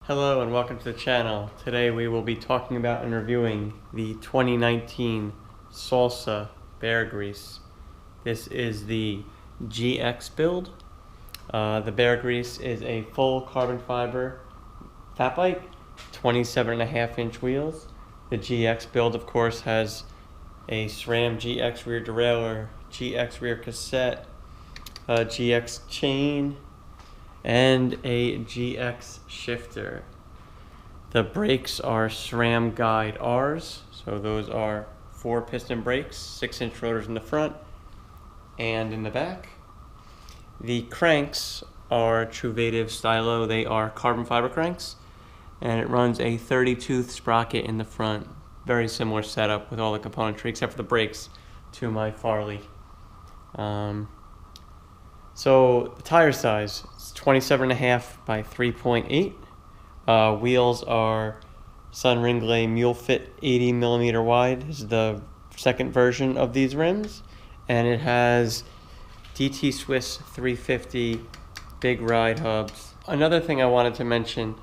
Hello and welcome to the channel. Today we will be talking about and reviewing the 2019 Salsa Beargrease. This is the GX build. The Beargrease is a full carbon fiber fat bike, 27.5-inch wheels. The GX build, of course, has a SRAM GX rear derailleur, GX rear cassette, GX chain, and a GX shifter. The brakes are SRAM Guide Rs, so those are 4 piston brakes, 6-inch rotors in the front and in the back. The cranks are Truvative Stylo. They are carbon fiber cranks, and it runs a 30-tooth sprocket in the front. Very similar setup with all the componentry except for the brakes to my Farley. So the tire size is 27.5 by 3.8. Wheels are Sunringley Mule Fit 80mm wide. This is the second version of these rims, and it has DT Swiss 350 big ride hubs. Another thing I wanted to mention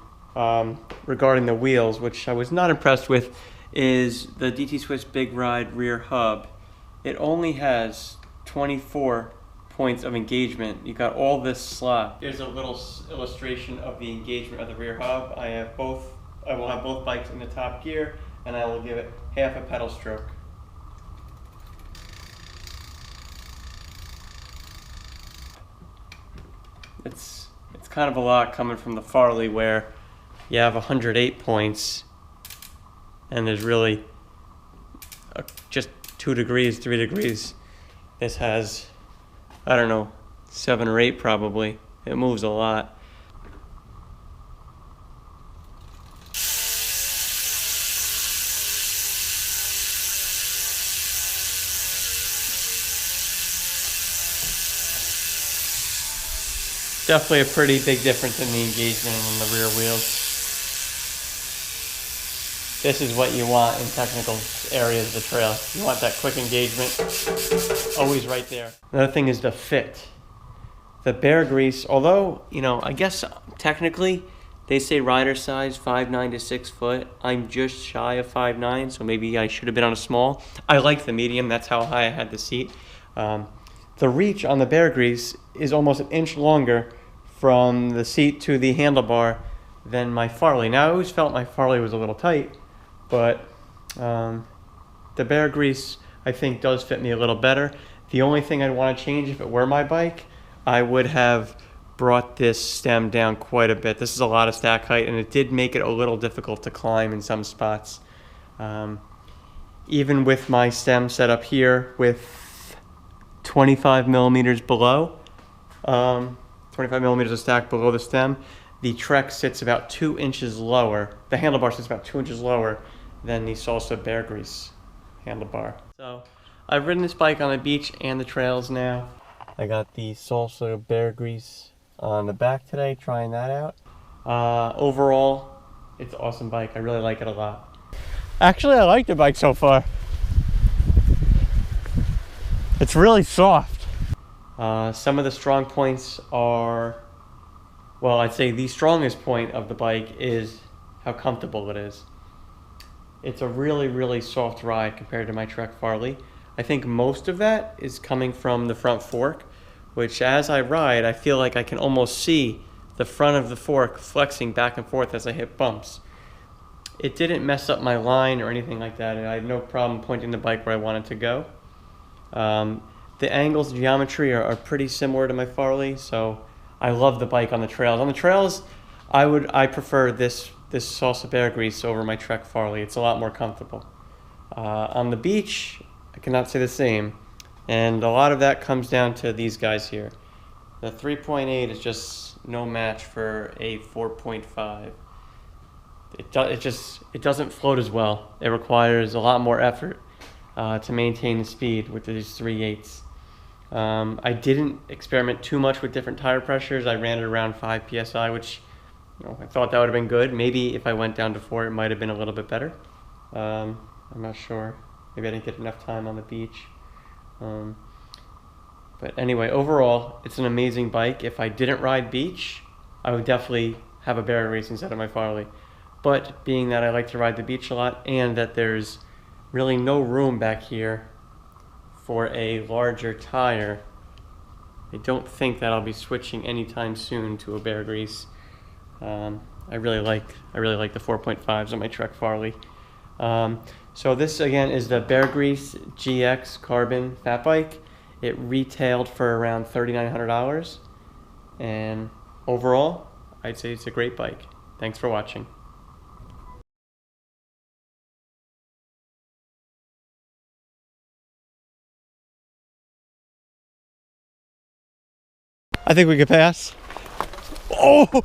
regarding the wheels, which I was not impressed with, is the DT Swiss big ride rear hub. It only has 24 points of engagement. You got all this slot. Here's a little illustration of the engagement of the rear hub. I will have both bikes in the top gear, and I will give it half a pedal stroke. It's kind of a lot coming from the Farley, where you have 108 points and there's really just 2 degrees, 3 degrees. This has, I don't know, 7 or 8 probably. It moves a lot. Definitely a pretty big difference in the engagement on the rear wheels. This is what you want in technical areas of the trail. You want that quick engagement, always right there. Another thing is the fit. The Beargrease, although, I guess technically they say rider size 5'9" to 6 foot. I'm just shy of 5'9", so maybe I should have been on a small. I like the medium, that's how high I had the seat. The reach on the Beargrease is almost an inch longer from the seat to the handlebar than my Farley. Now, I always felt my Farley was a little tight, but the Beargrease, I think, does fit me a little better. The only thing I'd want to change if it were my bike, I would have brought this stem down quite a bit. This is a lot of stack height, and it did make it a little difficult to climb in some spots. Even with my stem set up here with 25 millimeters below, 25 millimeters of stack below the stem, the Trek sits about 2 inches lower. The handlebar sits about 2 inches lower than the Salsa Beargrease handlebar. So I've ridden this bike on the beach and the trails now. I got the Salsa Beargrease on the back today, trying that out. Overall, it's an awesome bike. I really like it a lot. Actually, I like the bike so far. It's really soft. Some of the strong points are, well, I'd say the strongest point of the bike is how comfortable it is. It's a really, really soft ride compared to my Trek Farley. I think most of that is coming from the front fork, which as I ride, I feel like I can almost see the front of the fork flexing back and forth as I hit bumps. It didn't mess up my line or anything like that, and I had no problem pointing the bike where I wanted to go. The angles and geometry are pretty similar to my Farley, so I love the bike on the trails. On the trails, I prefer this Salsa Beargrease over my Trek Farley. It's a lot more comfortable. On the beach, I cannot say the same, and a lot of that comes down to these guys here. The 3.8 is just no match for a 4.5. It doesn't float as well. It requires a lot more effort to maintain the speed with these 3/8s. I didn't experiment too much with different tire pressures. I ran it around 5 psi, which I thought that would have been good. Maybe if I went down to 4, it might have been a little bit better. I'm not sure. Maybe I didn't get enough time on the beach. But anyway, overall, it's an amazing bike. If I didn't ride beach, I would definitely have a Beargrease instead of my Farley. But being that I like to ride the beach a lot and that there's really no room back here for a larger tire, I don't think that I'll be switching anytime soon to a Beargrease. I really like the 4.5s on my Trek Farley. So this again is the Beargrease GX Carbon fat bike. It retailed for around $3,900, and overall, I'd say it's a great bike. Thanks for watching. I think we could pass. Oh!